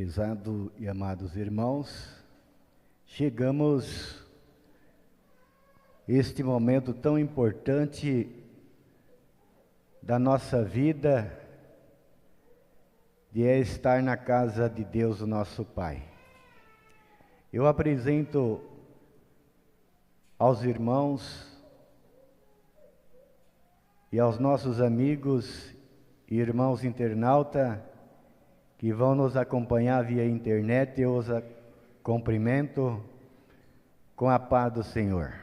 Prezado e amados irmãos, chegamos este momento tão importante da nossa vida, de estar na casa de Deus, o nosso Pai. Eu apresento aos irmãos e aos nossos amigos e irmãos internautas que vão nos acompanhar via internet, eu os cumprimento com a paz do Senhor,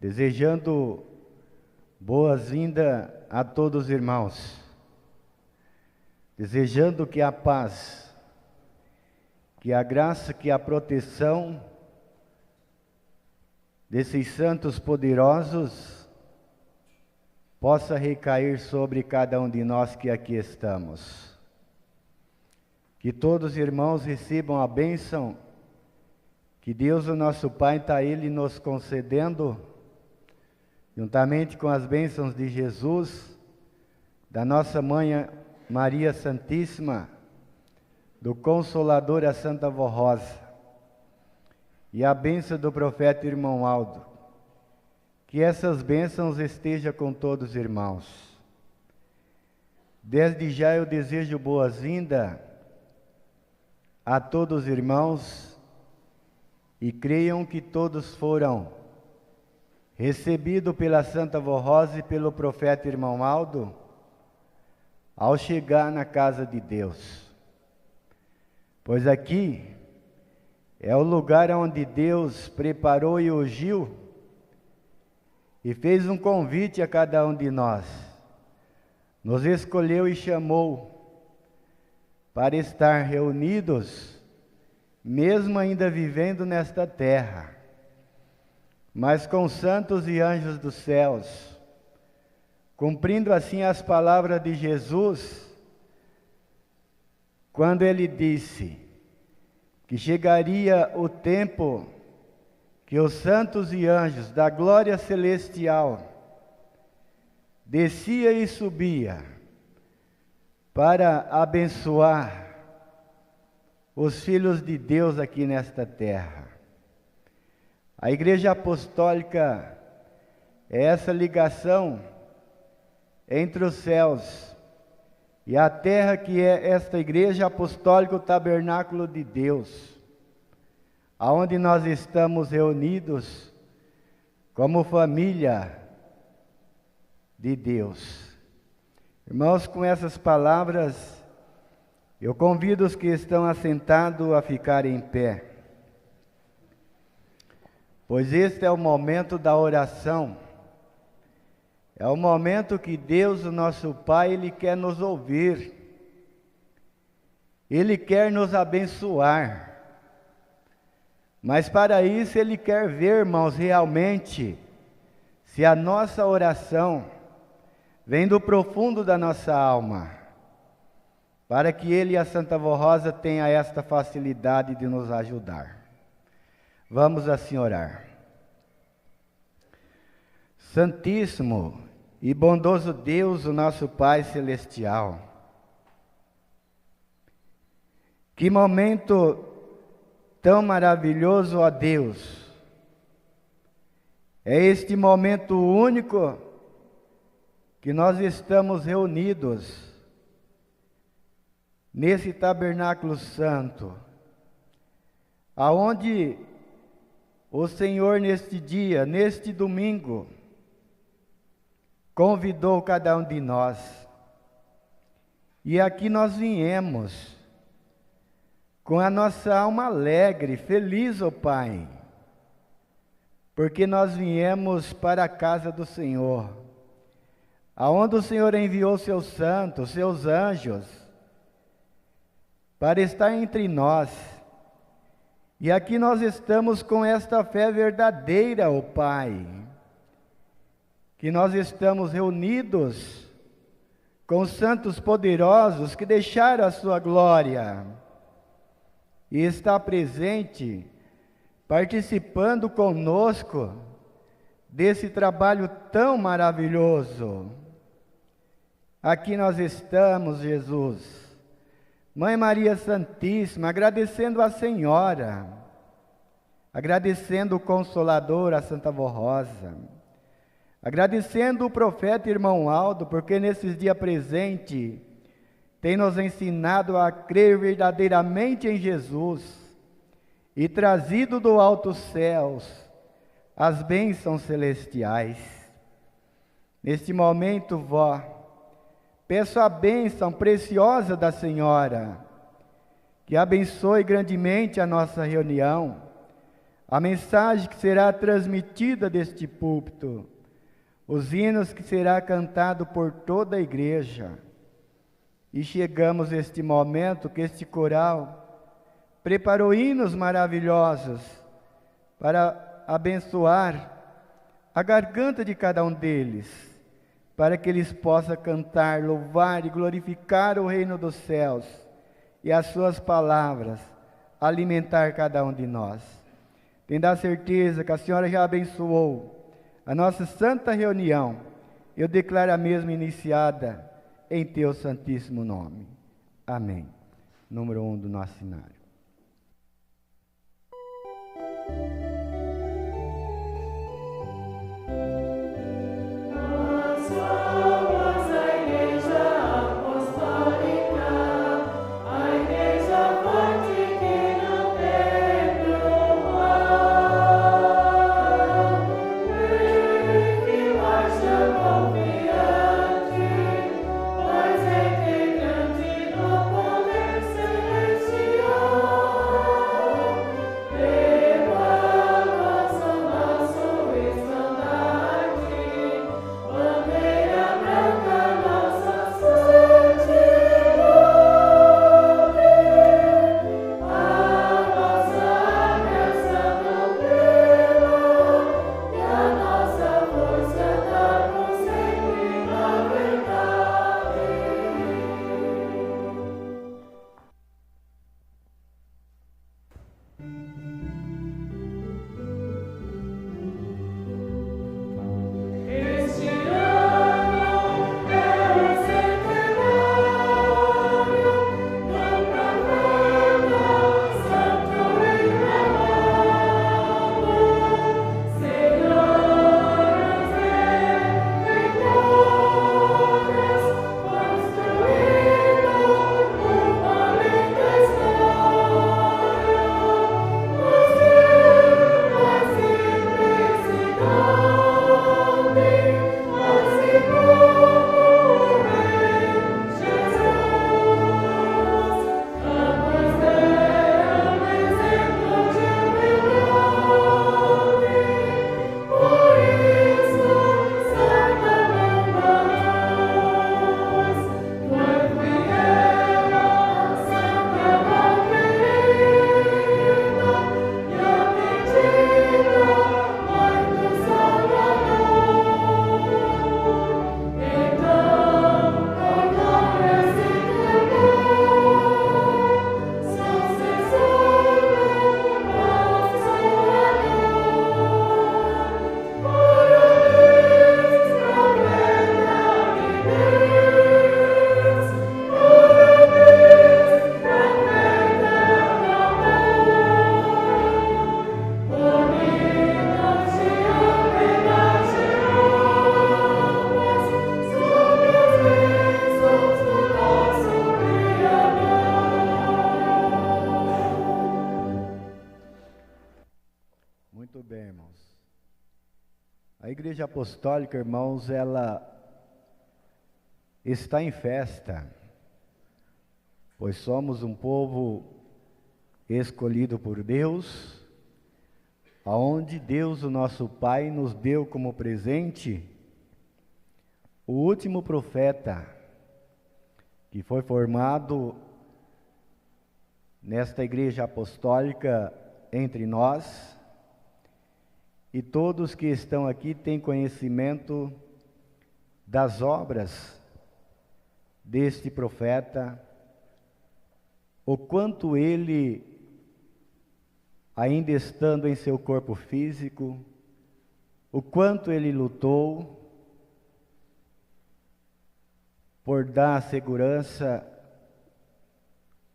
desejando boas-vindas a todos os irmãos, desejando que a paz, que a graça, que a proteção desses santos poderosos possa recair sobre cada um de nós que aqui estamos. Que todos os irmãos recebam a bênção que Deus, o nosso Pai, está Ele nos concedendo, juntamente com as bênçãos de Jesus, da nossa Mãe Maria Santíssima, do Consolador a Santa Vó Rosa, e a bênção do profeta irmão Aldo. Que essas bênçãos estejam com todos os irmãos. Desde já eu desejo boas-vindas a todos os irmãos e creiam que todos foram recebidos pela Santa Vó Rosa e pelo profeta irmão Aldo ao chegar na casa de Deus. Pois aqui é o lugar onde Deus preparou e ungiu e fez um convite a cada um de nós. Nos escolheu e chamou para estar reunidos, mesmo ainda vivendo nesta terra, mas com santos e anjos dos céus, cumprindo assim as palavras de Jesus, quando ele disse que chegaria o tempo que os santos e anjos da glória celestial descia e subia para abençoar os filhos de Deus aqui nesta terra. A Igreja Apostólica é essa ligação entre os céus e a terra, que é esta Igreja Apostólica, o tabernáculo de Deus, aonde nós estamos reunidos como família de Deus. Irmãos, com essas palavras, eu convido os que estão assentados a ficarem em pé, pois este é o momento da oração, é o momento que Deus, o nosso Pai, Ele quer nos ouvir, Ele quer nos abençoar, mas para isso Ele quer ver, irmãos, realmente, se a nossa oração vem do profundo da nossa alma, para que Ele e a Santa Vó Rosa tenham esta facilidade de nos ajudar. Vamos assim orar. Santíssimo e bondoso Deus, o nosso Pai Celestial, que momento tão maravilhoso, ó Deus, é este momento único que nós estamos reunidos nesse tabernáculo santo, aonde o Senhor neste dia, neste domingo, convidou cada um de nós, e aqui nós viemos com a nossa alma alegre, feliz, ó Pai, porque nós viemos para a casa do Senhor, aonde o Senhor enviou seus santos, seus anjos, para estar entre nós. E aqui nós estamos com esta fé verdadeira, ó Pai, que nós estamos reunidos com os santos poderosos que deixaram a sua glória e está presente, participando conosco desse trabalho tão maravilhoso. Aqui nós estamos, Jesus, Mãe Maria Santíssima, agradecendo a Senhora, agradecendo o Consolador, a Santa Avó Rosa, agradecendo o profeta Irmão Aldo, porque nesses dias presentes tem nos ensinado a crer verdadeiramente em Jesus e trazido do alto céus as bênçãos celestiais. Neste momento, vó, peço a bênção preciosa da Senhora, que abençoe grandemente a nossa reunião, a mensagem que será transmitida deste púlpito, os hinos que será cantado por toda a igreja. E chegamos a este momento que este coral preparou hinos maravilhosos para abençoar a garganta de cada um deles, para que eles possam cantar, louvar e glorificar o reino dos céus, e as suas palavras alimentar cada um de nós. Tendo a certeza que a Senhora já abençoou a nossa santa reunião, eu declaro a mesma iniciada em teu santíssimo nome. Amém. Número 1 do nosso cenário. Igreja Apostólica, irmãos, ela está em festa, pois somos um povo escolhido por Deus, aonde Deus, o nosso Pai, nos deu como presente o último profeta que foi formado nesta Igreja Apostólica entre nós. E todos que estão aqui têm conhecimento das obras deste profeta, o quanto ele, ainda estando em seu corpo físico, o quanto ele lutou por dar segurança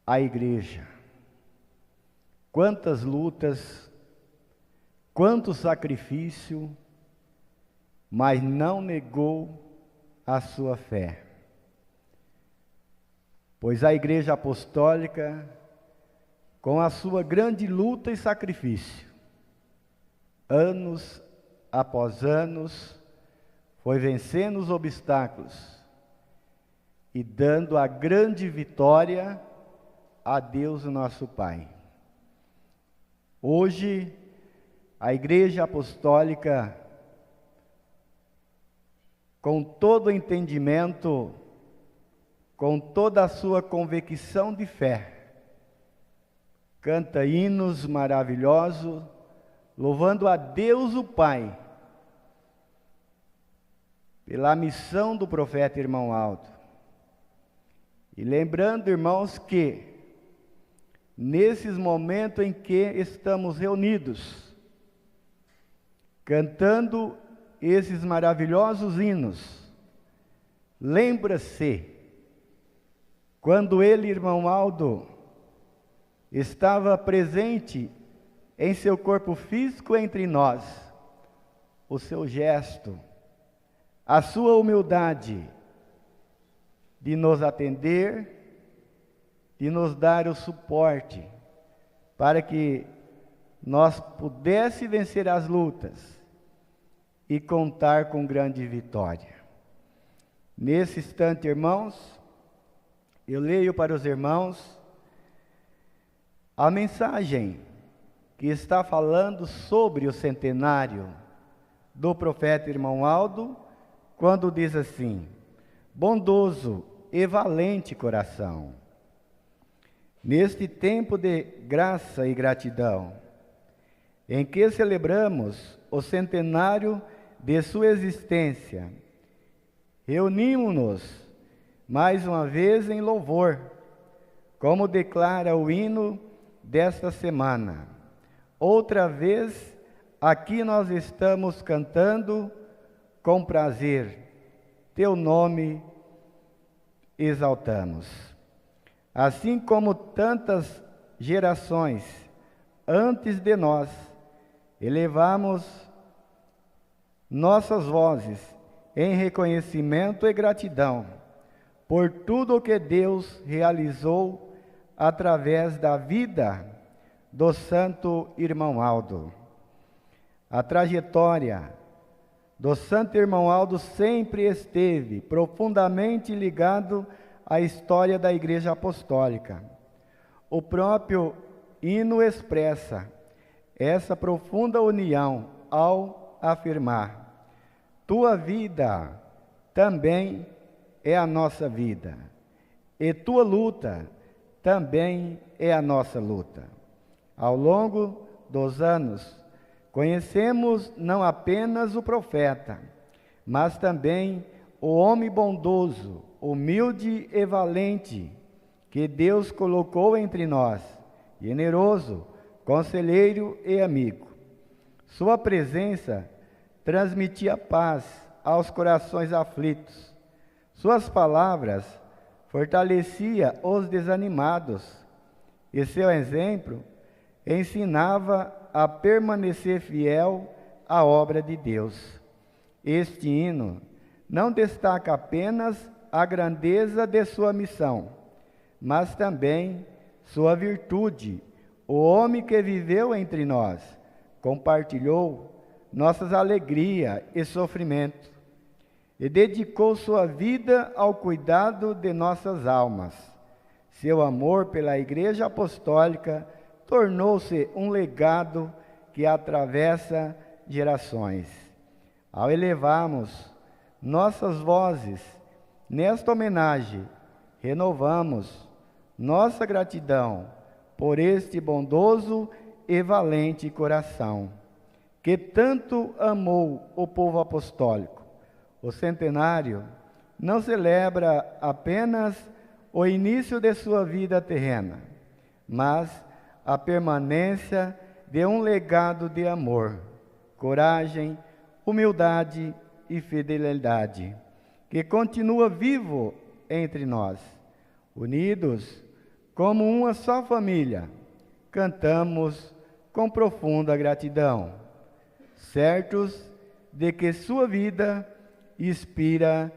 a igreja. Quantas lutas, quanto sacrifício, mas não negou a sua fé. Pois a Igreja Apostólica, com a sua grande luta e sacrifício, anos após anos, foi vencendo os obstáculos e dando a grande vitória a Deus, o nosso Pai. Hoje, a Igreja Apostólica, com todo o entendimento, com toda a sua convicção de fé, canta hinos maravilhosos, louvando a Deus o Pai, pela missão do profeta irmão Aldo. E lembrando, irmãos, que nesses momentos em que estamos reunidos, cantando esses maravilhosos hinos, lembra-se, quando ele, irmão Aldo, estava presente em seu corpo físico entre nós, o seu gesto, a sua humildade de nos atender, de nos dar o suporte, para que nós pudéssemos vencer as lutas e contar com grande vitória. Nesse instante, irmãos, eu leio para os irmãos a mensagem que está falando sobre o centenário do profeta irmão Aldo, quando diz assim: bondoso e valente coração, neste tempo de graça e gratidão, em que celebramos o centenário de sua existência, reunimos-nos mais uma vez em louvor, como declara o hino desta semana. Outra vez, aqui nós estamos cantando com prazer, teu nome exaltamos. Assim como tantas gerações antes de nós, elevamos nossas vozes em reconhecimento e gratidão por tudo o que Deus realizou através da vida do santo irmão Aldo. A trajetória do santo irmão Aldo sempre esteve profundamente ligado à história da Igreja Apostólica. O próprio hino expressa essa profunda união ao afirmar: tua vida também é a nossa vida, e tua luta também é a nossa luta. Ao longo dos anos, conhecemos não apenas o profeta, mas também o homem bondoso, humilde e valente, que Deus colocou entre nós, generoso, conselheiro e amigo. Sua presença transmitia paz aos corações aflitos. Suas palavras fortaleciam os desanimados, e seu exemplo ensinava a permanecer fiel à obra de Deus. Este hino não destaca apenas a grandeza de sua missão, mas também sua virtude. O homem que viveu entre nós, compartilhou nossas alegrias e sofrimentos, e dedicou sua vida ao cuidado de nossas almas. Seu amor pela Igreja Apostólica tornou-se um legado que atravessa gerações. Ao elevarmos nossas vozes nesta homenagem, renovamos nossa gratidão por este bondoso e valente coração, que tanto amou o povo apostólico. O centenário não celebra apenas o início de sua vida terrena, mas a permanência de um legado de amor, coragem, humildade e fidelidade, que continua vivo entre nós, unidos como uma só família, cantamos com profunda gratidão, certos de que sua vida inspira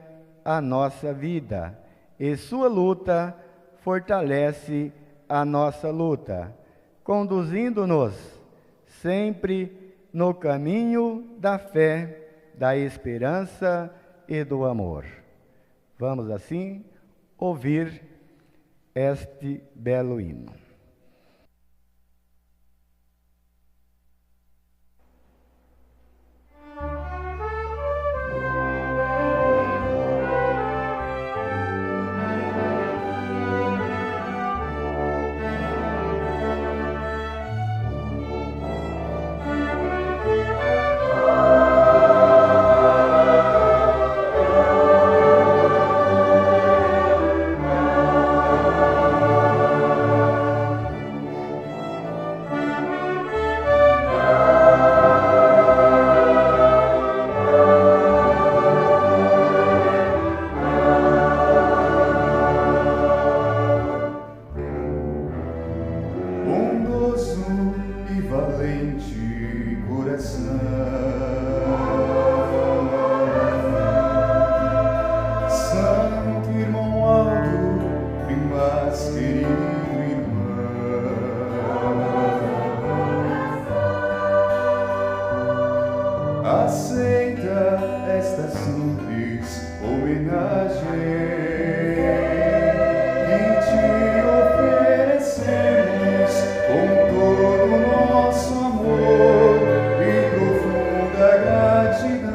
a nossa vida e sua luta fortalece a nossa luta, conduzindo-nos sempre no caminho da fé, da esperança e do amor. Vamos assim ouvir este belo hino. Aceita esta simples homenagem que te oferecemos com todo o nosso amor e profunda gratidão.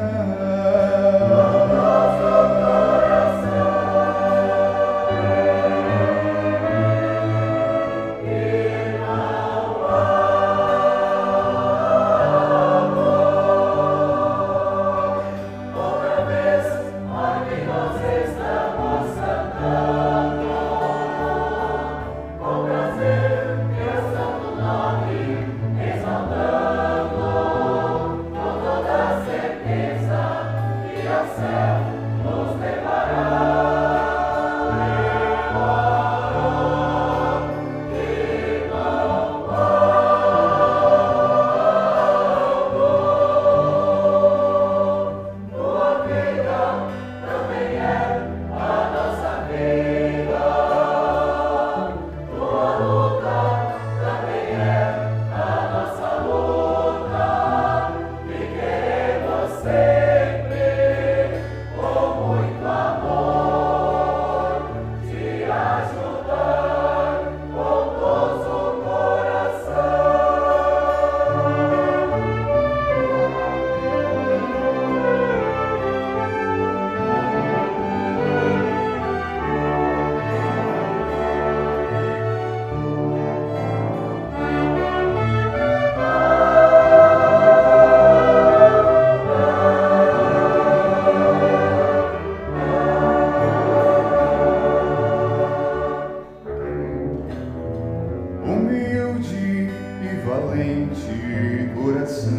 Humilde e valente coração,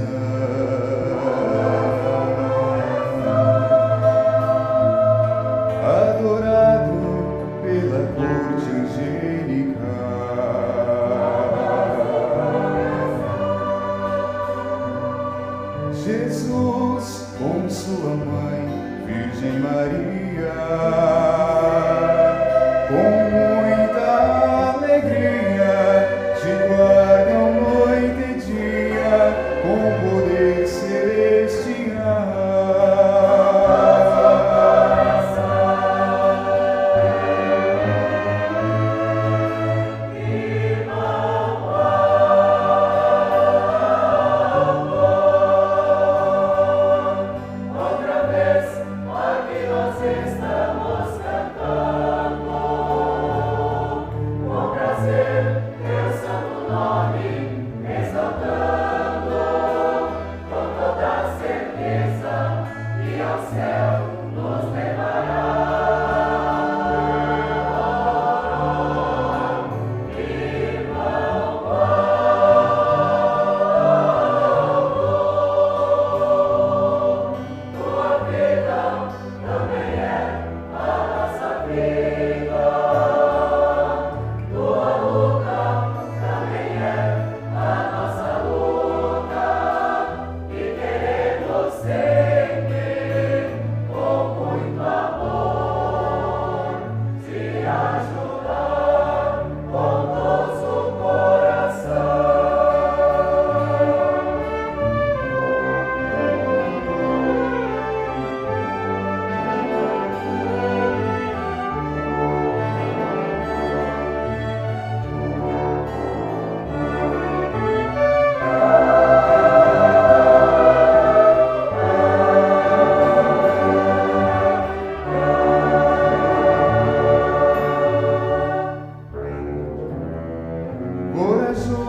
adorado pela corte angélica, Jesus com sua mãe, Virgem Maria, com muita alegria te guardam noite e dia com poder celestial. Tua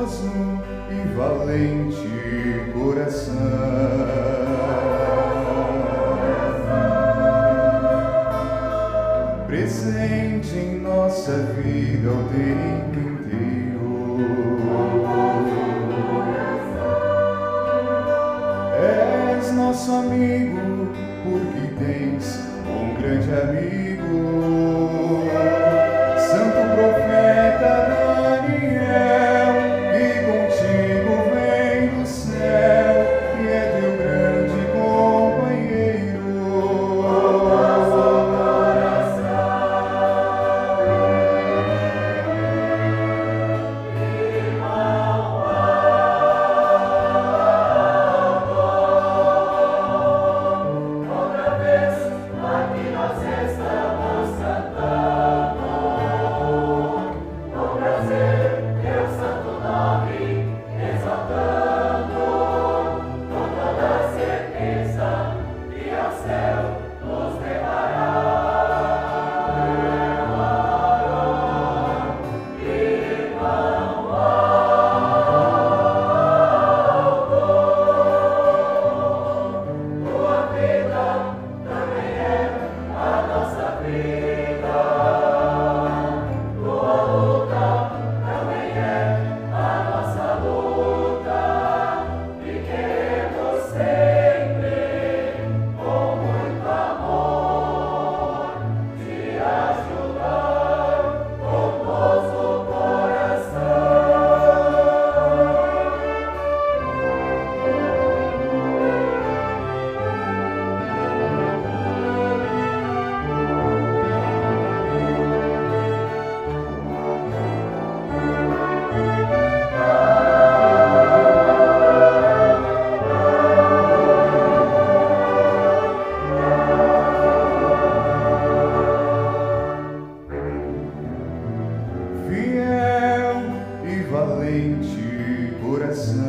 poderoso e valente coração. Presente em nossa vida o tempo inteiro. És nosso amigo, porque tens um grande amigo, Santo Profeta Daniel, que contigo vem do céu e é teu grande companheiro. Valente coração,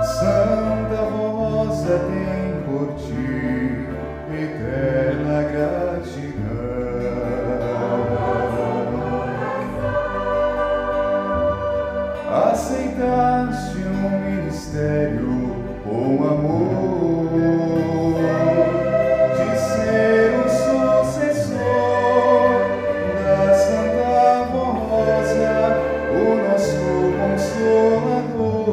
Santa Rosa tem por ti eterna gratidão. Aceitaste um ministério com amor, de ser o sucessor da Santa Rosa, o nosso Consolador.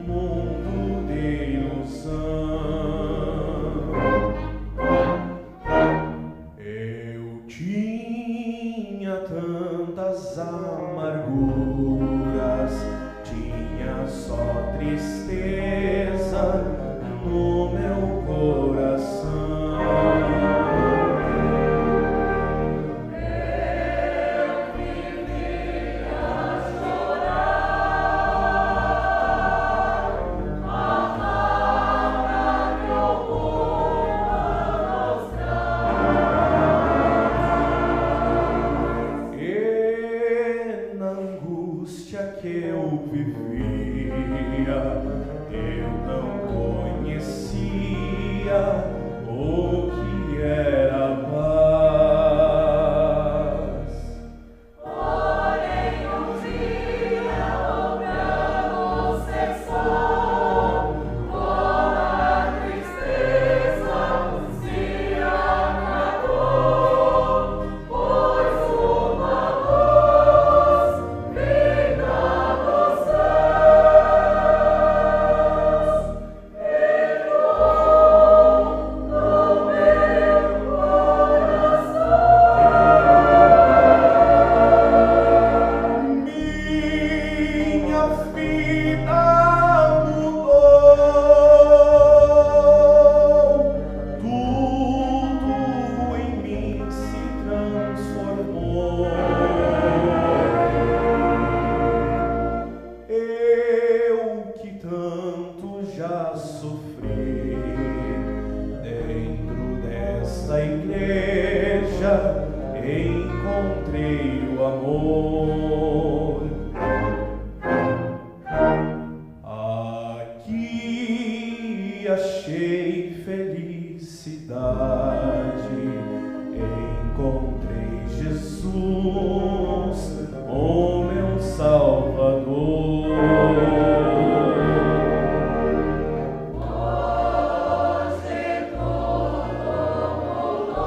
mundo de ilusão. Eu tinha tantas amarguras, tinha só tristeza no meu coração. Que eu vivia, eu não conhecia o que era paz. Porém um dia o bravo cessou, toda a tristeza se acabou, pois uma luz vinda dos céus entrou no meu coração. Minha vida mudou, tudo em mim se transformou. Eu que tanto já sofri dentro desta igreja, encontrei o amor. Aqui achei felicidade, encontrei Jesus, o meu Salvador. Hoje tudo mudou,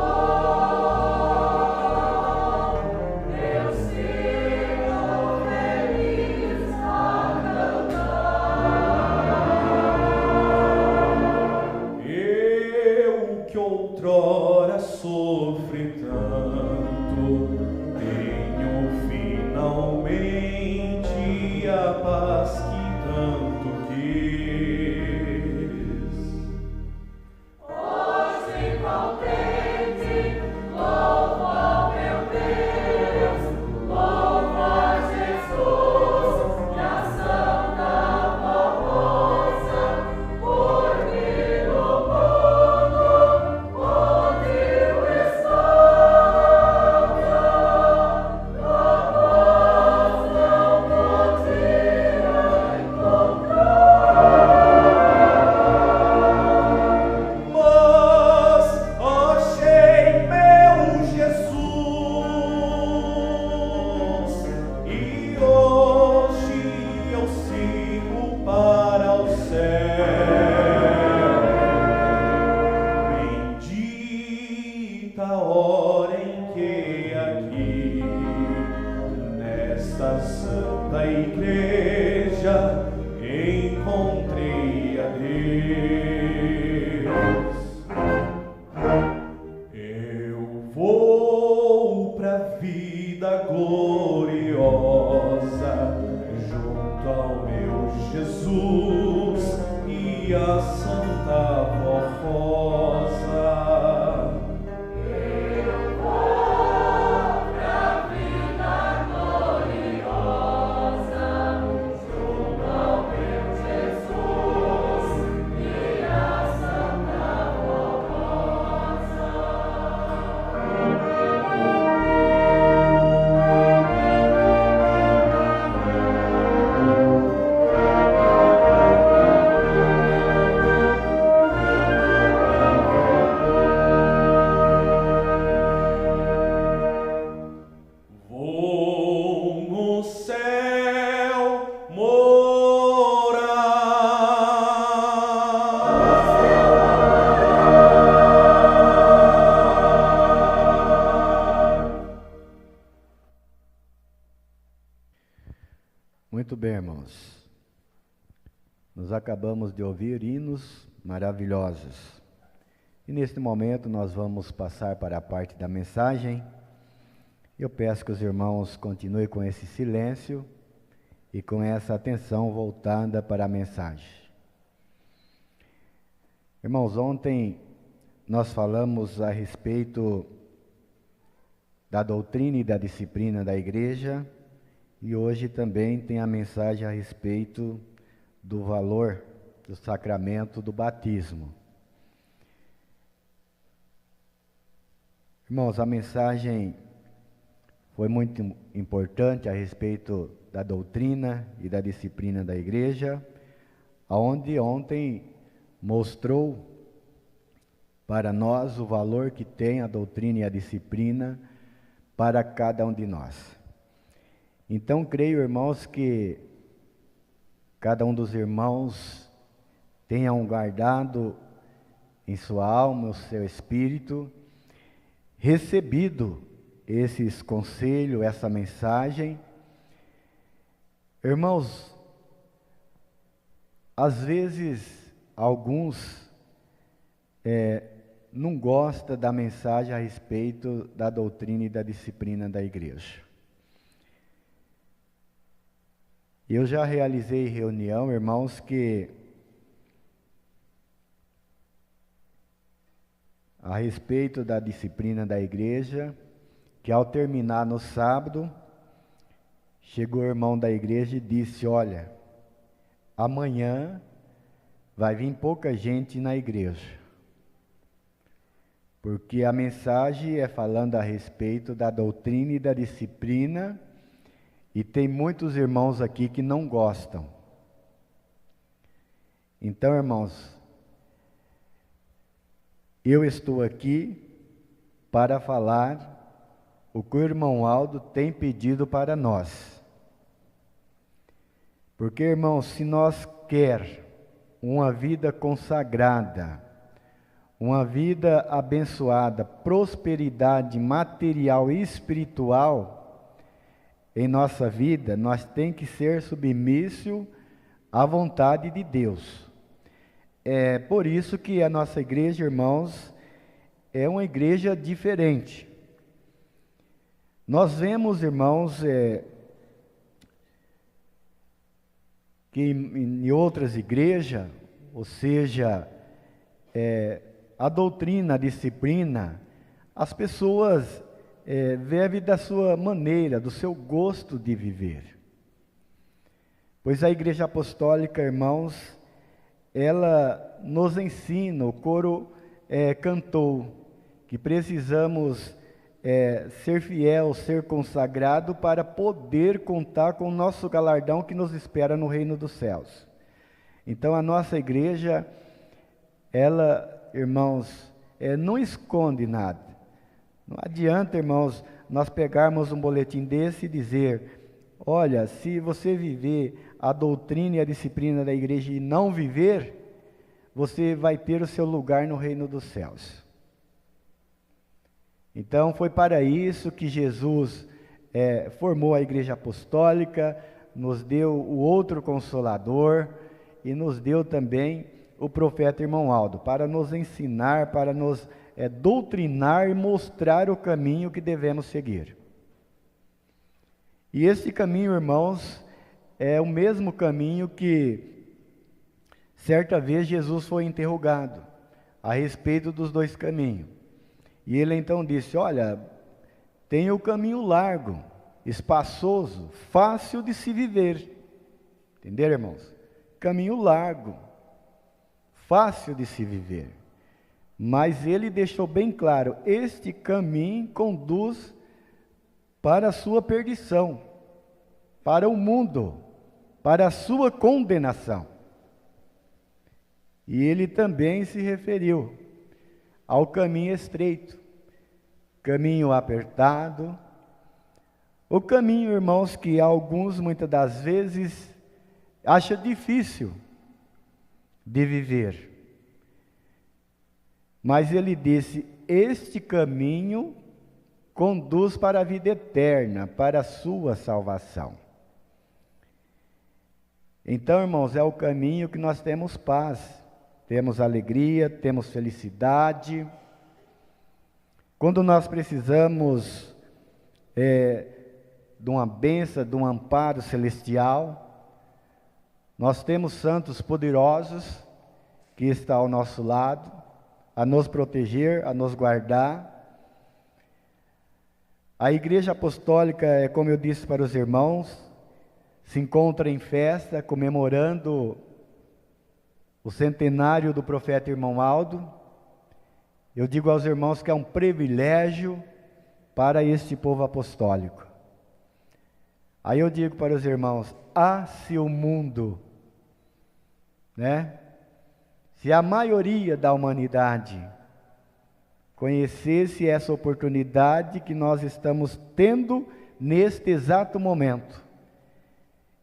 eu sigo feliz a cantar. Eu que outrora sofri tanto, tenho finalmente a paz que tanto quis. Hoje contente, louvo ao meu Deus, louvo a Jesus e a Santa Formosa, porque no mundo onde eu estava, amor não podia encontrar. Mas achei meu Jesus e hoje eu sigo para o céu. Bendita a hora em que aqui nesta santa igreja encontrei a Deus. Eu vou pra vida gloriosa junto ao meu Jesus e a Santa Formosa. Eu vou pra vida gloriosa, junto ao meu Jesus e a Santa Formosa. Nós acabamos de ouvir hinos maravilhosos. E neste momento nós vamos passar para a parte da mensagem. Eu peço que os irmãos continuem com esse silêncio e com essa atenção voltada para a mensagem. Irmãos, ontem nós falamos a respeito da doutrina e da disciplina da igreja, e hoje também tem a mensagem a respeito do valor do sacramento do batismo. Irmãos, a mensagem foi muito importante a respeito da doutrina e da disciplina da igreja, onde ontem mostrou para nós o valor que tem a doutrina e a disciplina para cada um de nós. Então, creio, irmãos, que cada um dos irmãos tenham guardado em sua alma, o seu espírito, recebido esses conselhos, essa mensagem. Irmãos, às vezes alguns não gostam da mensagem a respeito da doutrina e da disciplina da igreja. Eu já realizei reunião, irmãos, que a respeito da disciplina da igreja, que ao terminar no sábado, chegou o irmão da igreja e disse: olha, amanhã vai vir pouca gente na igreja, porque a mensagem é falando a respeito da doutrina e da disciplina, e tem muitos irmãos aqui que não gostam. Então, irmãos, eu estou aqui para falar o que o irmão Aldo tem pedido para nós. Porque, irmãos, se nós queremos uma vida consagrada, uma vida abençoada, prosperidade material e espiritual em nossa vida, nós temos que ser submissos à vontade de Deus. É por isso que a nossa igreja, irmãos, é uma igreja diferente. Nós vemos, irmãos, que em outras igrejas, ou seja, a doutrina, a disciplina, as pessoas vivem da sua maneira, do seu gosto de viver. Pois a Igreja Apostólica, irmãos, ela nos ensina, o coro cantou, que precisamos ser fiel, ser consagrado para poder contar com o nosso galardão que nos espera no reino dos céus. Então a nossa igreja, ela, irmãos, não esconde nada. Não adianta, irmãos, nós pegarmos um boletim desse e dizer: olha, se você viver a doutrina e a disciplina da igreja e não viver, você vai ter o seu lugar no reino dos céus. Então foi para isso que Jesus formou a igreja apostólica, nos deu o outro Consolador e nos deu também o profeta irmão Aldo, para nos ensinar, para nos doutrinar e mostrar o caminho que devemos seguir. E esse caminho, irmãos, é o mesmo caminho que certa vez Jesus foi interrogado a respeito dos dois caminhos. E ele então disse: olha, tem o caminho largo, espaçoso, fácil de se viver. Entenderam, irmãos? Caminho largo, fácil de se viver. Mas ele deixou bem claro: este caminho conduz para a sua perdição, para o mundo, para a sua condenação. E ele também se referiu ao caminho estreito, caminho apertado, o caminho, irmãos, que alguns muitas das vezes acham difícil de viver. Mas ele disse: este caminho conduz para a vida eterna, para a sua salvação. Então, irmãos, é o caminho que nós temos paz, temos alegria, temos felicidade. Quando nós precisamos de uma bênção, de um amparo celestial, nós temos santos poderosos que estão ao nosso lado, a nos proteger, a nos guardar. A Igreja Apostólica, como eu disse para os irmãos, se encontra em festa, comemorando o centenário do profeta Irmão Aldo. Eu digo aos irmãos que é um privilégio para este povo apostólico. Aí eu digo para os irmãos, se o mundo, se a maioria da humanidade conhecesse essa oportunidade que nós estamos tendo neste exato momento.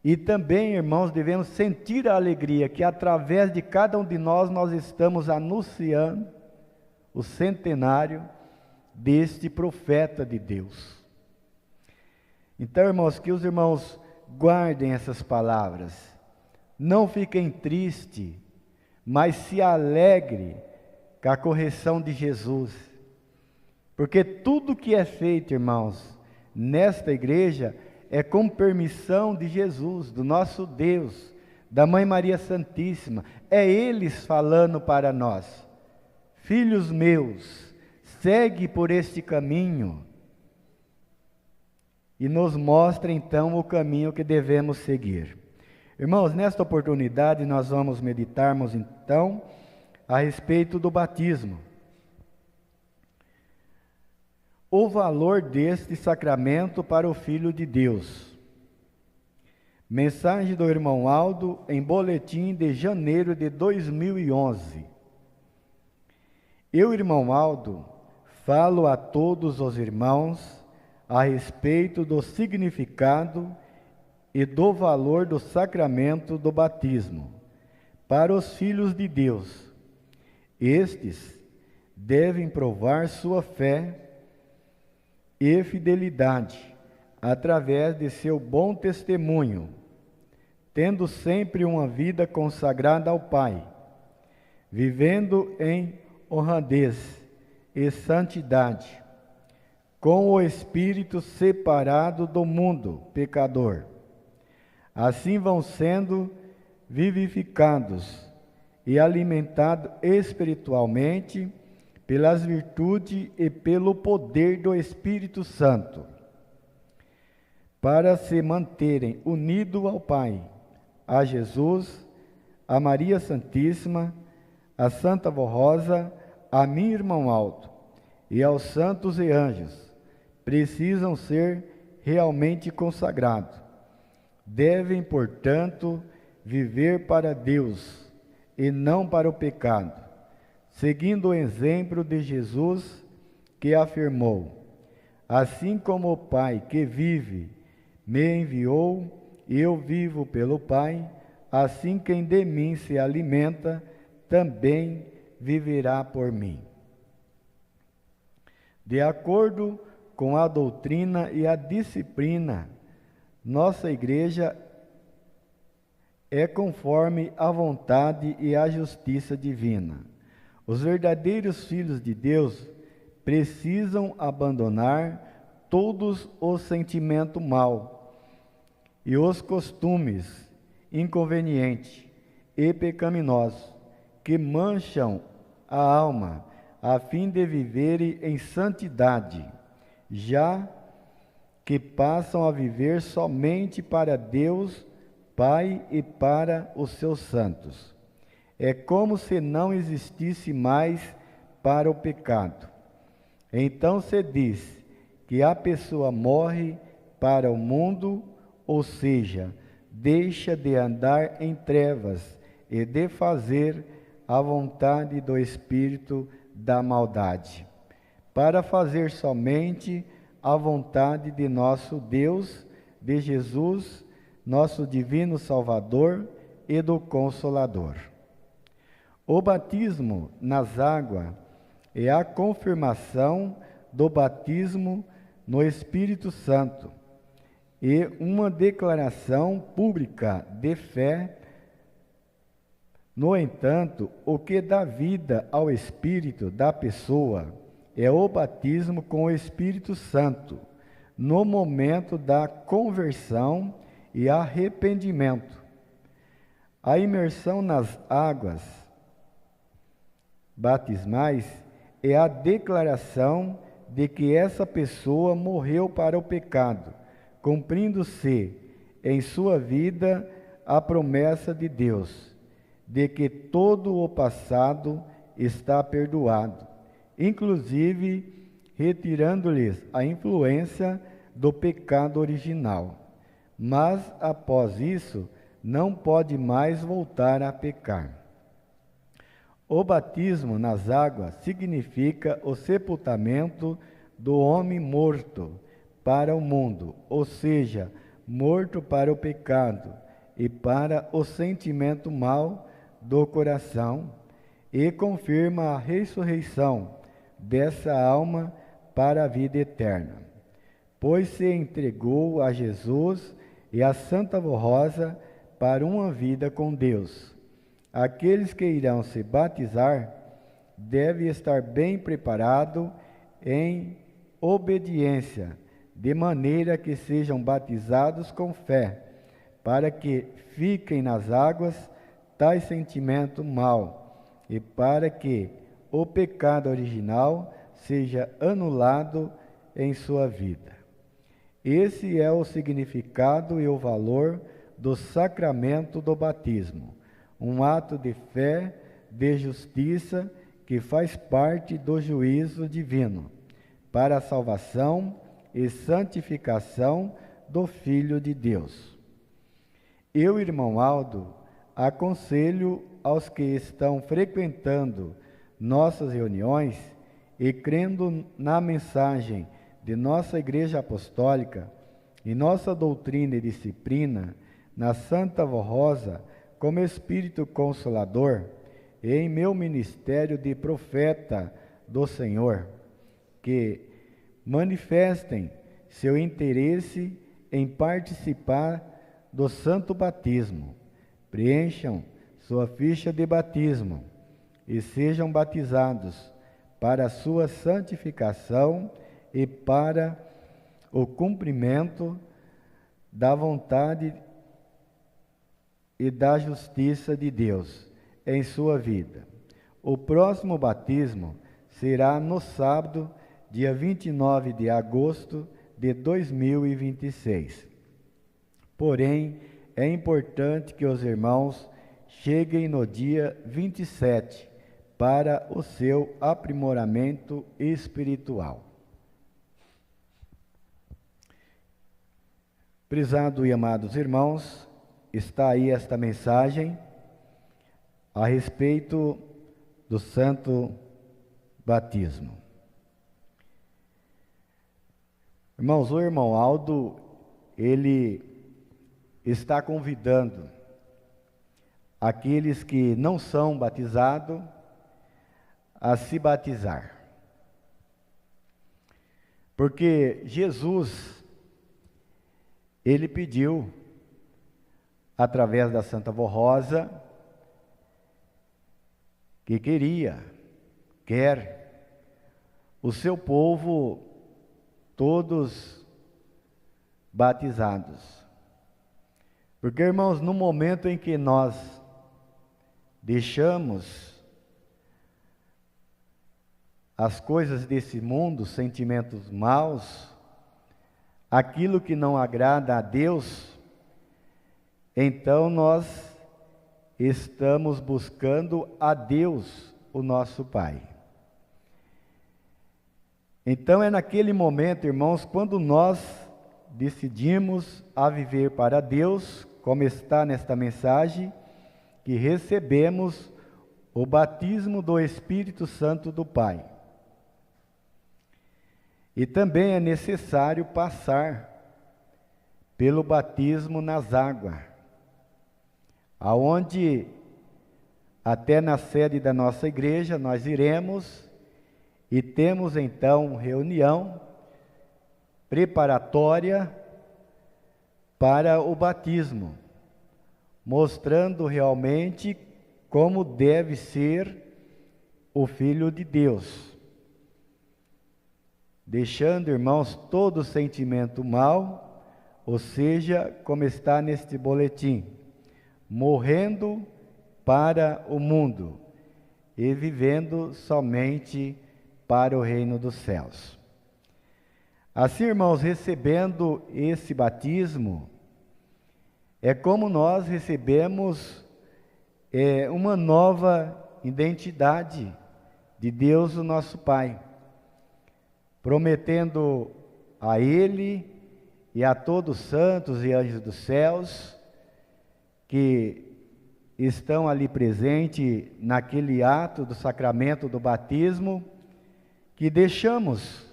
E também, irmãos, devemos sentir a alegria que através de cada um de nós estamos anunciando o centenário deste profeta de Deus. Então, irmãos, que os irmãos guardem essas palavras, não fiquem tristes, mas se alegre com a correção de Jesus, porque tudo que é feito, irmãos, nesta igreja é com permissão de Jesus, do nosso Deus, da Mãe Maria Santíssima. É eles falando para nós: filhos meus, segue por este caminho, e nos mostra então o caminho que devemos seguir. Irmãos, nesta oportunidade nós vamos meditarmos então a respeito do batismo. O valor deste sacramento para o Filho de Deus. Mensagem do Irmão Aldo em boletim de janeiro de 2011. Eu, Irmão Aldo, falo a todos os irmãos a respeito do significado e do valor do sacramento do batismo para os filhos de Deus. Estes devem provar sua fé e fidelidade através de seu bom testemunho, tendo sempre uma vida consagrada ao Pai, vivendo em honradez e santidade, com o espírito separado do mundo pecador. Assim vão sendo vivificados e alimentados espiritualmente pelas virtudes e pelo poder do Espírito Santo, para se manterem unidos ao Pai, a Jesus, a Maria Santíssima, a Santa Vó Rosa, a mim, Irmão Aldo, e aos santos e anjos. Precisam ser realmente consagrados. Devem, portanto, viver para Deus e não para o pecado, seguindo o exemplo de Jesus, que afirmou: assim como o Pai que vive me enviou, eu vivo pelo Pai, assim quem de mim se alimenta, também viverá por mim. De acordo com a doutrina e a disciplina, nossa igreja é conforme a vontade e a justiça divina. Os verdadeiros filhos de Deus precisam abandonar todos os sentimentos maus e os costumes inconvenientes e pecaminosos que mancham a alma, a fim de viverem em santidade, já que passam a viver somente para Deus Pai e para os seus santos. É como se não existisse mais para o pecado. Então se diz que a pessoa morre para o mundo, ou seja, deixa de andar em trevas e de fazer a vontade do espírito da maldade, para fazer somente a vontade de nosso Deus, de Jesus, nosso divino Salvador e do Consolador. O batismo nas águas é a confirmação do batismo no Espírito Santo. e uma declaração pública de fé. No entanto, o que dá vida ao espírito da pessoa é o batismo com o Espírito Santo, no momento da conversão e arrependimento. A imersão nas águas batismais é a declaração de que essa pessoa morreu para o pecado, cumprindo-se em sua vida a promessa de Deus, de que todo o passado está perdoado, inclusive retirando-lhes a influência do pecado original. Mas, após isso, não pode mais voltar a pecar. O batismo nas águas significa o sepultamento do homem morto para o mundo, ou seja, morto para o pecado e para o sentimento mau do coração, e confirma a ressurreição dessa alma para a vida eterna, pois se entregou a Jesus e a Santa Rosa para uma vida com Deus. Aqueles que irão se batizar devem estar bem preparados em obediência, de maneira que sejam batizados com fé, para que fiquem nas águas tais sentimentos mau, e para que o pecado original seja anulado em sua vida. Esse é o significado e o valor do sacramento do batismo, um ato de fé, de justiça, que faz parte do juízo divino, para a salvação e santificação do Filho de Deus. Eu, irmão Aldo, aconselho aos que estão frequentando nossas reuniões e crendo na mensagem de nossa Igreja Apostólica e nossa doutrina e disciplina, na Santa Rosa, como Espírito Consolador, e em meu ministério de profeta do Senhor, que manifestem seu interesse em participar do Santo Batismo, preencham sua ficha de batismo e sejam batizados para a sua santificação e para o cumprimento da vontade e da justiça de Deus em sua vida. O próximo batismo será no sábado, dia 29 de agosto de 2026. Porém, é importante que os irmãos cheguem no dia 27 para o seu aprimoramento espiritual. Prezado e amados irmãos, está aí esta mensagem a respeito do santo batismo. Irmãos, o irmão Aldo, ele está convidando aqueles que não são batizados a se batizar. Porque Jesus, ele pediu, através da Santa Rosa, que quer o seu povo todos batizados. Porque, irmãos, no momento em que nós deixamos as coisas desse mundo, sentimentos maus, aquilo que não agrada a Deus, então nós estamos buscando a Deus, o nosso Pai. Então é naquele momento, irmãos, quando nós decidimos a viver para Deus, como está nesta mensagem, que recebemos o batismo do Espírito Santo do Pai. E também é necessário passar pelo batismo nas águas, aonde até na sede da nossa igreja nós iremos e temos então reunião preparatória para o batismo, mostrando realmente como deve ser o Filho de Deus, deixando, irmãos, todo sentimento mal, ou seja, como está neste boletim, morrendo para o mundo e vivendo somente para o reino dos céus. Assim, irmãos, recebendo esse batismo, é como nós recebemos uma nova identidade de Deus, o nosso Pai, prometendo a Ele e a todos os santos e anjos dos céus que estão ali presentes naquele ato do sacramento do batismo, que deixamos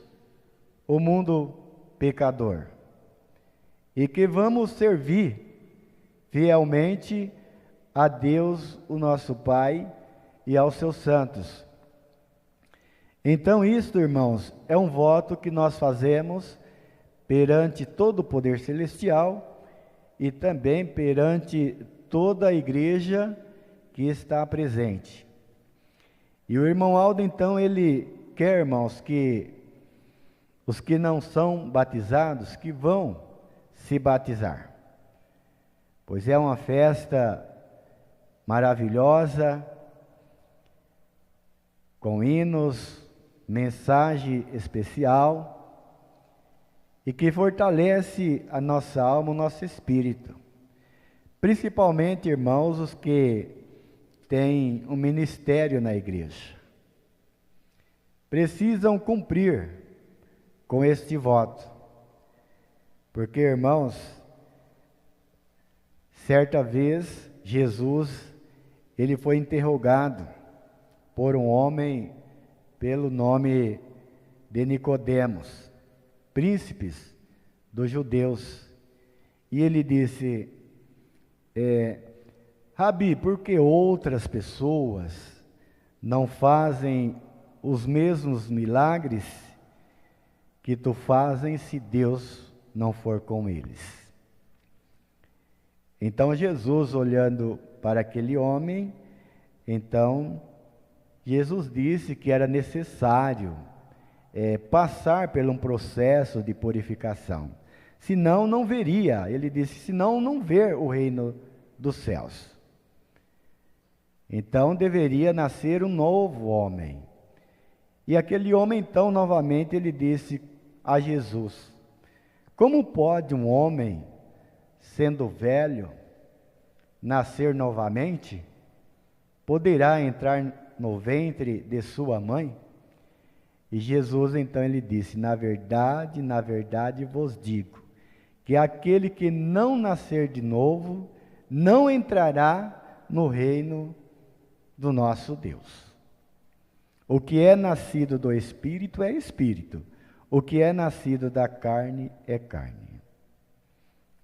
o mundo pecador e que vamos servir fielmente a Deus, o nosso Pai, e aos seus santos. Então isto, irmãos, é um voto que nós fazemos perante todo o poder celestial e também perante toda a igreja que está presente. E o irmão Aldo, então, ele quer, irmãos, que os que não são batizados, que vão se batizar, pois é uma festa maravilhosa, com hinos, mensagem especial, e que fortalece a nossa alma, o nosso espírito. Principalmente, irmãos, os que têm um ministério na igreja. Precisam cumprir com este voto. Porque, irmãos, certa vez, Jesus, ele foi interrogado por um homem pelo nome de Nicodemos, príncipes dos judeus. E ele disse: Rabi, por que outras pessoas não fazem os mesmos milagres que tu fazes se Deus não for com eles? Então Jesus, olhando para aquele homem, então Jesus disse que era necessário passar por um processo de purificação, senão não veria, ele disse, senão não ver o reino dos céus. Então deveria nascer um novo homem. E aquele homem então novamente ele disse a Jesus: como pode um homem, sendo velho, nascer novamente? Poderá entrar no ventre de sua mãe? E Jesus então ele disse: na verdade vos digo, que aquele que não nascer de novo, não entrará no reino do nosso Deus. O que é nascido do Espírito é Espírito, o que é nascido da carne é carne.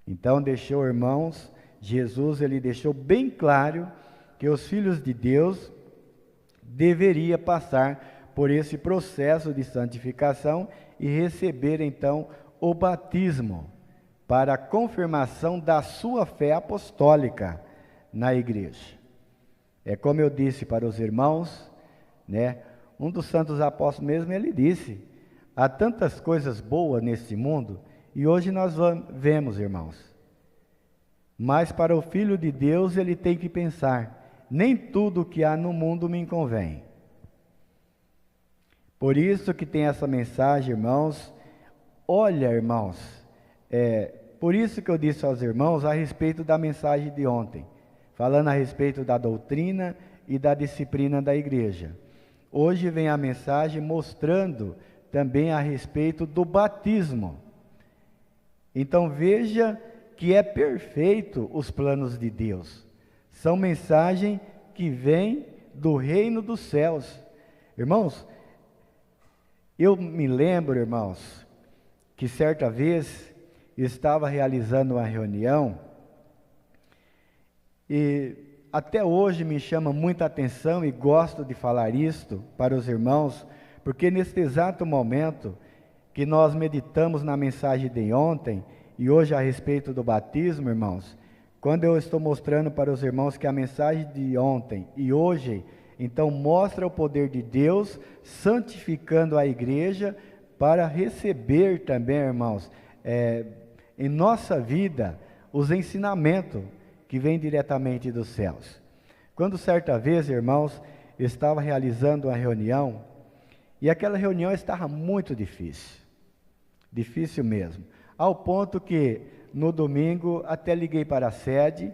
Então deixou, irmãos, Jesus ele deixou bem claro que os filhos de Deus deveria passar por esse processo de santificação e receber então o batismo para a confirmação da sua fé apostólica na igreja. É como eu disse para os irmãos, né? Um dos santos apóstolos mesmo, ele disse: há tantas coisas boas nesse mundo, e hoje nós vemos, irmãos, mas para o Filho de Deus ele tem que pensar: nem tudo que há no mundo me convém. Por isso que tem essa mensagem, irmãos. Olha, irmãos, por isso que eu disse aos irmãos a respeito da mensagem de ontem, falando a respeito da doutrina e da disciplina da igreja. Hoje vem a mensagem mostrando também a respeito do batismo. Então veja que é perfeito os planos de Deus. São mensagem que vem do reino dos céus. Irmãos, eu me lembro, irmãos, que certa vez estava realizando uma reunião e até hoje me chama muita atenção e gosto de falar isto para os irmãos, porque neste exato momento que nós meditamos na mensagem de ontem, e hoje a respeito do batismo, irmãos, quando eu estou mostrando para os irmãos que a mensagem de ontem e hoje, então mostra o poder de Deus, santificando a igreja, para receber também, irmãos, em nossa vida, os ensinamentos que vêm diretamente dos céus. Quando certa vez, irmãos, eu estava realizando uma reunião, e aquela reunião estava muito difícil, difícil mesmo, ao ponto que no domingo até liguei para a sede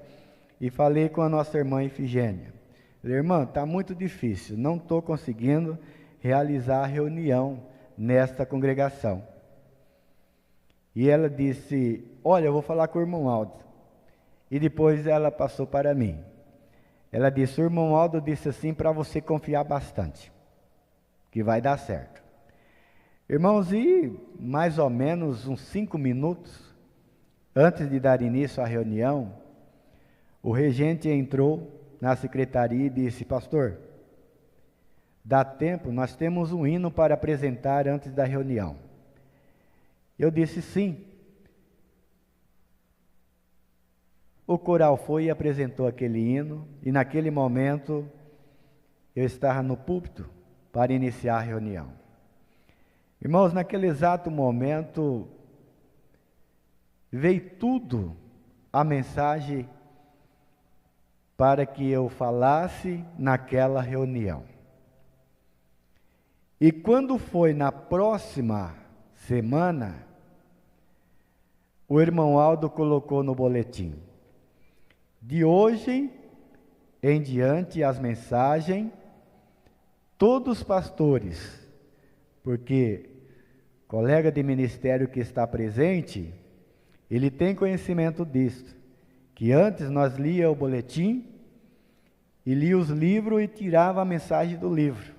e falei com a nossa irmã Ifigênia. Falei, irmã, está muito difícil, não estou conseguindo realizar a reunião nesta congregação. E ela disse, olha, eu vou falar com o irmão Aldo. E depois ela passou para mim. Ela disse, o irmão Aldo disse assim para você confiar bastante, que vai dar certo. Irmãos, e mais ou menos uns 5 minutos antes de dar início à reunião, o regente entrou na secretaria e disse, pastor, dá tempo, nós temos um hino para apresentar antes da reunião. Eu disse sim. O coral foi e apresentou aquele hino, e naquele momento eu estava no púlpito para iniciar a reunião. Irmãos, naquele exato momento veio tudo a mensagem para que eu falasse naquela reunião. E quando foi na próxima semana, o irmão Aldo colocou no boletim, de hoje em diante as mensagens, todos os pastores, porque colega de ministério que está presente, ele tem conhecimento disto, que antes nós lia o boletim, e lia os livros e tirava a mensagem do livro.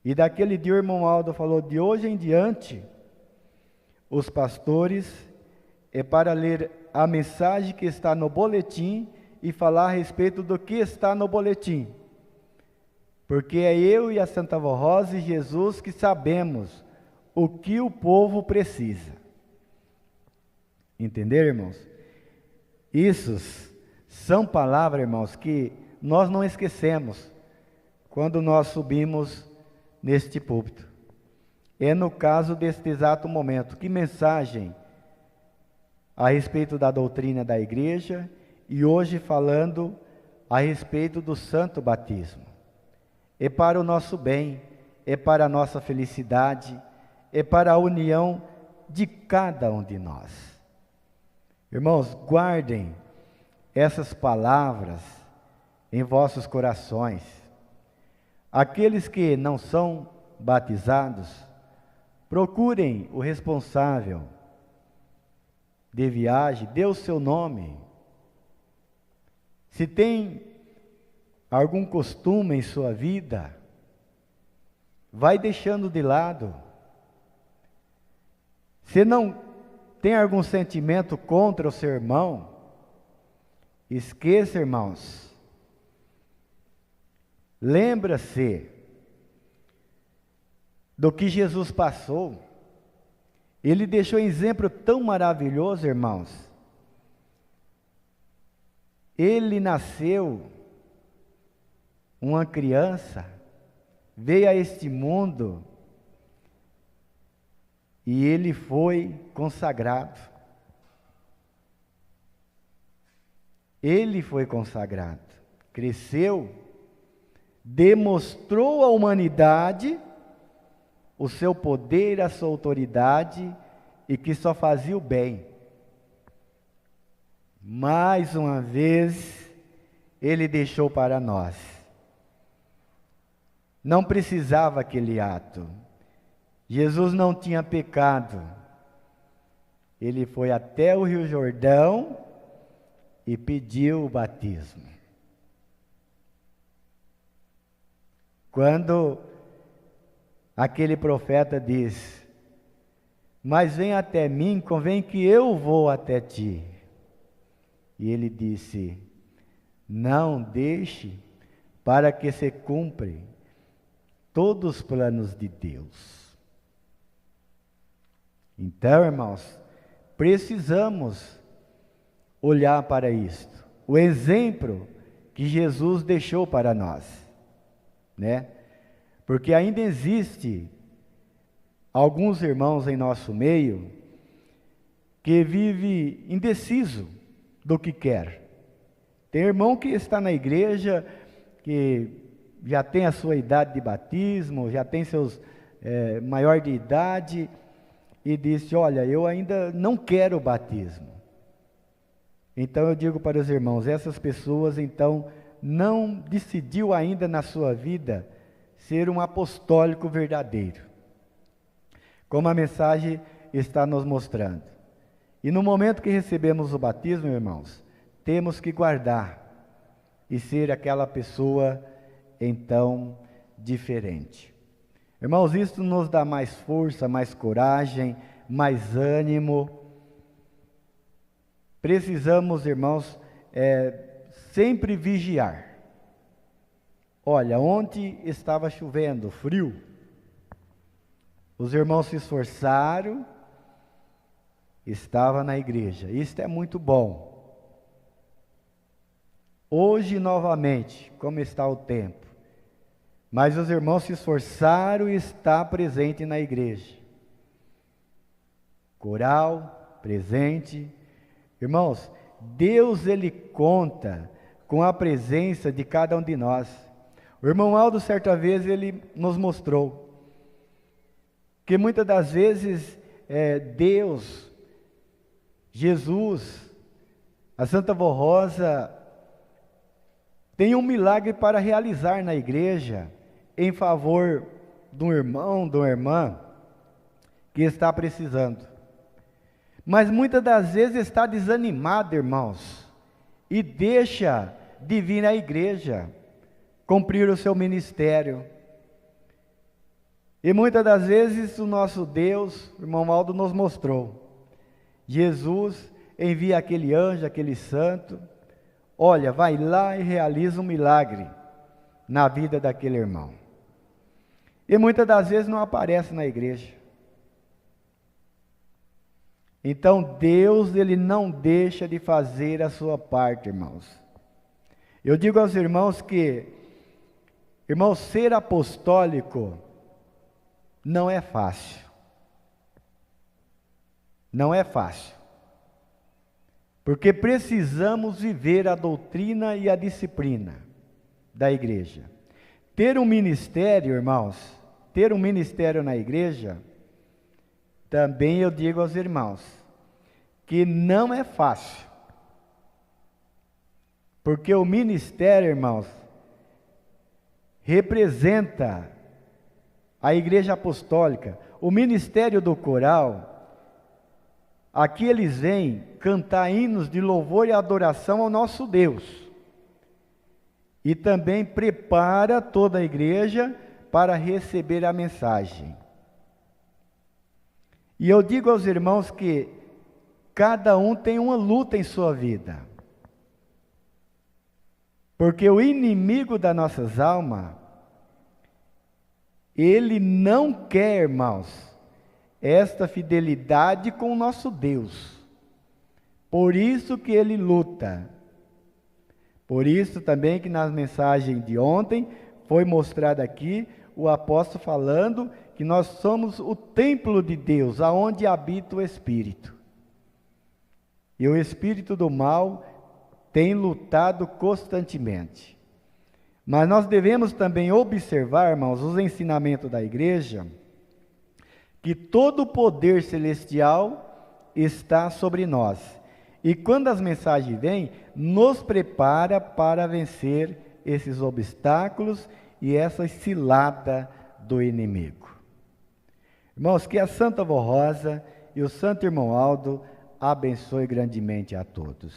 E daquele dia o irmão Aldo falou, de hoje em diante, os pastores é para ler a mensagem que está no boletim e falar a respeito do que está no boletim. Porque é eu e a Santa Vó Rosa e Jesus que sabemos o que o povo precisa. Entenderam, irmãos? Isso são palavras, irmãos, que nós não esquecemos quando nós subimos neste púlpito. É no caso deste exato momento. Que mensagem a respeito da doutrina da igreja e hoje falando a respeito do santo batismo. É para o nosso bem, é para a nossa felicidade, é para a união de cada um de nós. Irmãos, guardem essas palavras em vossos corações. Aqueles que não são batizados, procurem o responsável de viagem, dê o seu nome. Se tem algum costume em sua vida, vai deixando de lado. Se não tem algum sentimento contra o seu irmão, esqueça, irmãos. Lembra-se do que Jesus passou. Ele deixou um exemplo tão maravilhoso, irmãos. Ele nasceu uma criança, veio a este mundo e ele foi consagrado. Ele foi consagrado, cresceu, demonstrou à humanidade o seu poder, a sua autoridade e que só fazia o bem. Mais uma vez, ele deixou para nós. Não precisava aquele ato. Jesus não tinha pecado. Ele foi até o Rio Jordão e pediu o batismo. Quando aquele profeta diz, mas vem até mim, convém que eu vou até ti. E ele disse, não deixe para que se cumpra todos os planos de Deus. Então, irmãos, precisamos olhar para isto. O exemplo que Jesus deixou para nós, né? Porque ainda existe alguns irmãos em nosso meio que vive indeciso do que quer. Tem irmão que está na igreja, que já tem a sua idade de batismo, já tem seus maior de idade, e disse: olha, eu ainda não quero o batismo. Então eu digo para os irmãos, essas pessoas então não decidiu ainda na sua vida ser um apostólico verdadeiro, como a mensagem está nos mostrando. E no momento que recebemos o batismo, irmãos, temos que guardar e ser aquela pessoa então diferente. Irmãos, isso nos dá mais força, mais coragem, mais ânimo. Precisamos, irmãos, sempre vigiar. Olha, ontem estava chovendo, frio. Os irmãos se esforçaram, estava na igreja. Isto é muito bom. Hoje, novamente, como está o tempo? Mas os irmãos se esforçaram e está presente na igreja. Coral, presente. Irmãos, Deus, Ele conta com a presença de cada um de nós. O irmão Aldo, certa vez, ele nos mostrou que muitas das vezes Deus, Jesus, a Santa Vó Rosa, tem um milagre para realizar na igreja, em favor de um irmão, de uma irmã, que está precisando. Mas muitas das vezes está desanimado, irmãos, e deixa de vir à igreja, cumprir o seu ministério. E muitas das vezes o nosso Deus, o irmão Aldo nos mostrou, Jesus envia aquele anjo, aquele santo, olha, vai lá e realiza um milagre na vida daquele irmão. E muitas das vezes não aparece na igreja. Então Deus, Ele não deixa de fazer a sua parte, irmãos. Eu digo aos irmãos que, irmãos, ser apostólico não é fácil. Não é fácil. Porque precisamos viver a doutrina e a disciplina da igreja. Ter um ministério, irmãos, ter um ministério na igreja, também eu digo aos irmãos, que não é fácil. Porque o ministério, irmãos, representa a igreja apostólica. O ministério do coral, aqui eles vêm cantar hinos de louvor e adoração ao nosso Deus. E também prepara toda a igreja para receber a mensagem. E eu digo aos irmãos que cada um tem uma luta em sua vida. Porque o inimigo das nossas almas, ele não quer, irmãos, esta fidelidade com o nosso Deus. Por isso que ele luta. Por isso também que nas mensagens de ontem foi mostrado aqui o apóstolo falando que nós somos o templo de Deus, aonde habita o Espírito. E o espírito do mal tem lutado constantemente. Mas nós devemos também observar, irmãos, os ensinamentos da igreja, que todo o poder celestial está sobre nós. E quando as mensagens vêm, nos prepara para vencer esses obstáculos e essa cilada do inimigo. Irmãos, que a Santa Vó Rosa e o Santo Irmão Aldo abençoe grandemente a todos.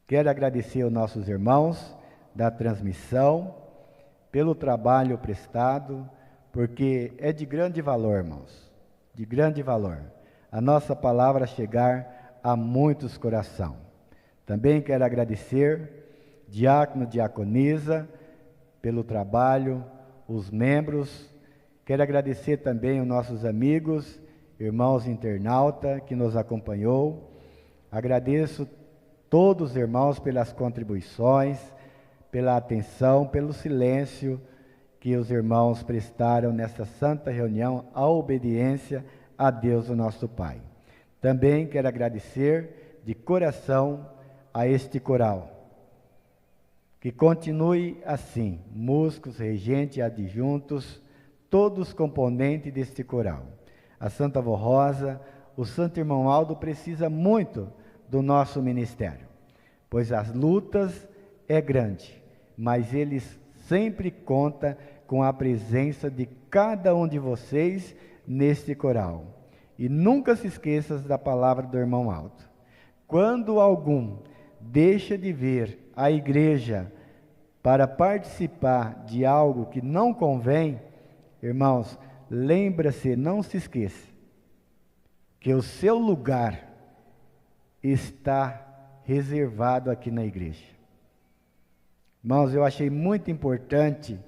Quero agradecer aos nossos irmãos da transmissão pelo trabalho prestado, porque é de grande valor, irmãos, de grande valor, a nossa palavra chegar a muitos corações. Também quero agradecer diácono, diaconisa, pelo trabalho, os membros. Quero agradecer também os nossos amigos irmãos internautas que nos acompanhou. Agradeço todos os irmãos pelas contribuições, pela atenção, pelo silêncio que os irmãos prestaram nesta santa reunião, a obediência a Deus, o nosso Pai. Também quero agradecer de coração a este coral. Que continue assim, músicos, regentes e adjuntos, todos componentes deste coral. A Santa Avó Rosa, o Santo Irmão Aldo precisa muito do nosso ministério, pois as lutas é grande, mas eles sempre contam com a presença de cada um de vocês neste coral. E nunca se esqueça da palavra do Irmão Aldo. Quando algum deixa de vir à igreja para participar de algo que não convém, irmãos, lembra-se, não se esqueça, que o seu lugar está reservado aqui na igreja. Irmãos, eu achei muito importante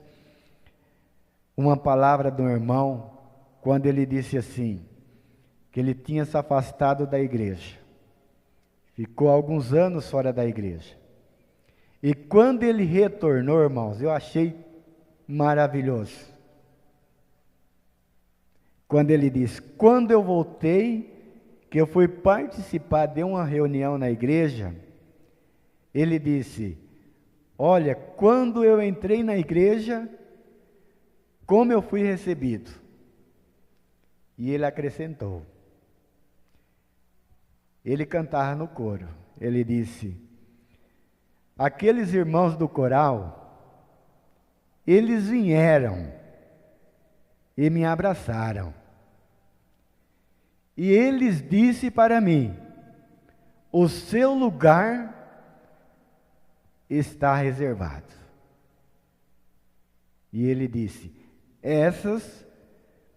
uma palavra do irmão, quando ele disse assim, que ele tinha se afastado da igreja, ficou alguns anos fora da igreja, e quando ele retornou, irmãos, eu achei maravilhoso, quando ele disse, quando eu voltei, que eu fui participar de uma reunião na igreja, ele disse, olha, quando eu entrei na igreja, como eu fui recebido. E ele acrescentou, ele cantava no coro, ele disse, aqueles irmãos do coral, eles vieram e me abraçaram. E eles disse para mim, o seu lugar está reservado. E ele disse, essas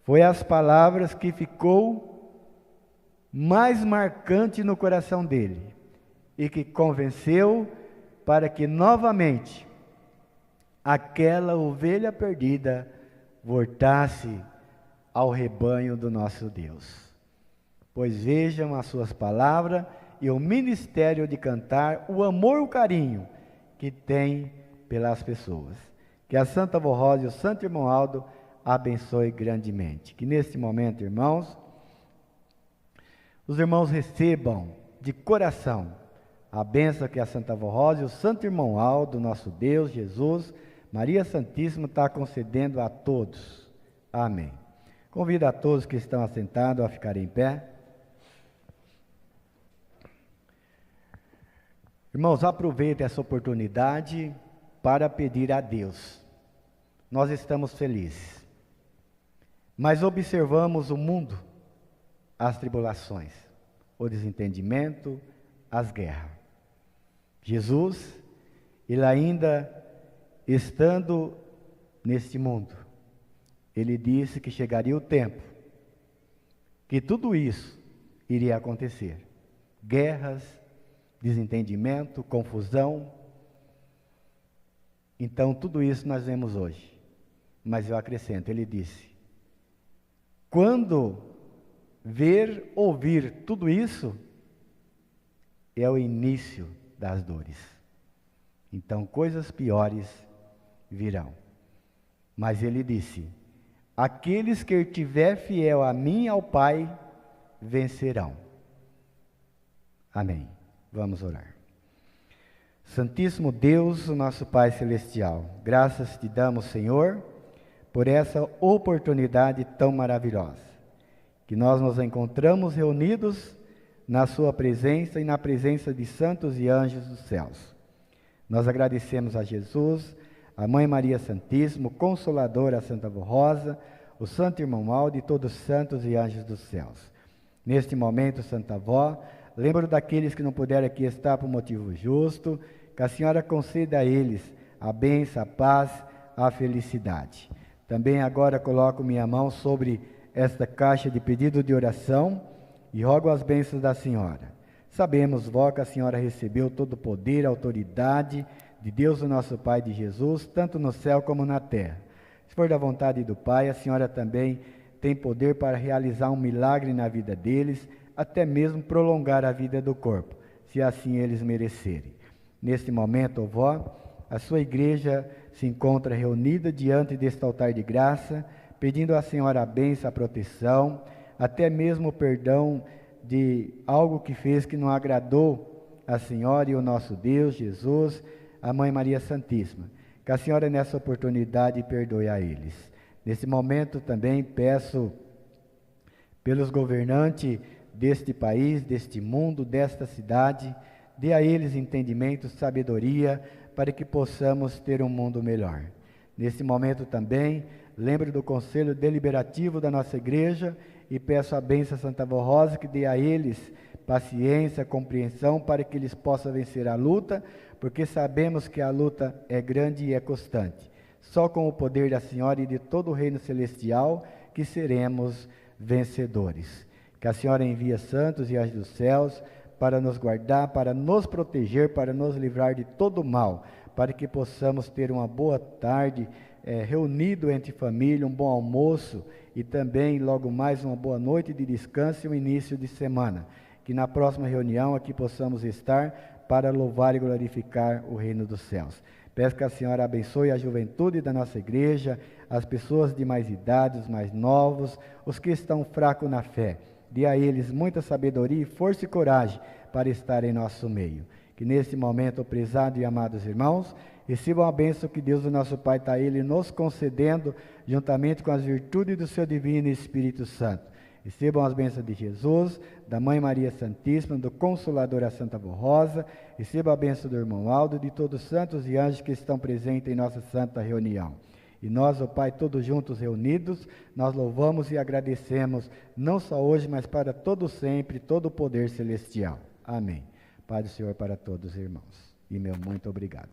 foi as palavras que ficou mais marcante no coração dele e que convenceu para que novamente aquela ovelha perdida voltasse ao rebanho do nosso Deus. Pois vejam as suas palavras e o ministério de cantar, o amor e o carinho que tem pelas pessoas. Que a Santa Avó Rosa e o Santo Irmão Aldo abençoe grandemente. Que neste momento, irmãos, os irmãos recebam de coração a bênção que a Santa Avó Rosa e o Santo Irmão Aldo, nosso Deus, Jesus, Maria Santíssima, está concedendo a todos. Amém. Convido a todos que estão assentados a ficarem em pé. Irmãos, aproveitem essa oportunidade para pedir a Deus. Nós estamos felizes, mas observamos o mundo, as tribulações, o desentendimento, as guerras. Jesus, ele ainda estando neste mundo, ele disse que chegaria o tempo, que tudo isso iria acontecer. Guerras, desentendimento, confusão. Então, tudo isso nós vemos hoje. Mas eu acrescento, ele disse, quando ver, ouvir tudo isso, é o início das dores. Então, coisas piores virão. Mas ele disse, aqueles que estiver fiel a mim e ao Pai, vencerão. Amém. Vamos orar. Santíssimo Deus, o nosso Pai Celestial, graças te damos, Senhor, por essa oportunidade tão maravilhosa, que nós nos encontramos reunidos na sua presença e na presença de santos e anjos dos céus. Nós agradecemos a Jesus, a Mãe Maria Santíssima, o Consolador, a Santa Avó Rosa, o Santo Irmão Aldo e todos os santos e anjos dos céus. Neste momento, Santa Avó, lembro daqueles que não puderam aqui estar por motivo justo, que a Senhora conceda a eles a bênção, a paz, a felicidade. Também agora coloco minha mão sobre esta caixa de pedido de oração e rogo as bênçãos da Senhora. Sabemos, vó, que a Senhora recebeu todo o poder, a autoridade de Deus, o nosso Pai, de Jesus, tanto no céu como na terra. Se for da vontade do Pai, a Senhora também tem poder para realizar um milagre na vida deles, até mesmo prolongar a vida do corpo, se assim eles merecerem. Neste momento, ó vó, a sua igreja se encontra reunida diante deste altar de graça, pedindo à Senhora a bênção, a proteção, até mesmo o perdão de algo que fez que não agradou a Senhora e o nosso Deus, Jesus, a Mãe Maria Santíssima. Que a Senhora, nessa oportunidade, perdoe a eles. Nesse momento também peço pelos governantes deste país, deste mundo, desta cidade, dê a eles entendimento, sabedoria, para que possamos ter um mundo melhor. Nesse momento também, lembro do Conselho Deliberativo da nossa igreja e peço a bênção a Santa Avó Rosa, que dê a eles paciência, compreensão, para que eles possam vencer a luta, porque sabemos que a luta é grande e é constante. Só com o poder da Senhora e de todo o reino celestial que seremos vencedores. Que a Senhora envie santos e anjos dos céus para nos guardar, para nos proteger, para nos livrar de todo mal, para que possamos ter uma boa tarde reunido entre família, um bom almoço e também logo mais uma boa noite de descanso e um início de semana. Que na próxima reunião aqui possamos estar para louvar e glorificar o reino dos céus. Peço que a Senhora abençoe a juventude da nossa igreja, as pessoas de mais idade, os mais novos, os que estão fracos na fé. Dê a eles muita sabedoria, força e coragem para estar em nosso meio. Que nesse momento, prezados e amados irmãos, recebam a bênção que Deus, o nosso Pai, está Ele nos concedendo, juntamente com as virtudes do seu Divino Espírito Santo. Recebam as bênçãos de Jesus, da Mãe Maria Santíssima, do Consolador a Santa Avó Rosa. Recebam a bênção do irmão Aldo, de todos os santos e anjos que estão presentes em nossa santa reunião. E nós, ó Pai, todos juntos reunidos, nós louvamos e agradecemos, não só hoje, mas para todo sempre, todo o poder celestial. Amém. Pai do Senhor para todos os irmãos. E meu muito obrigado.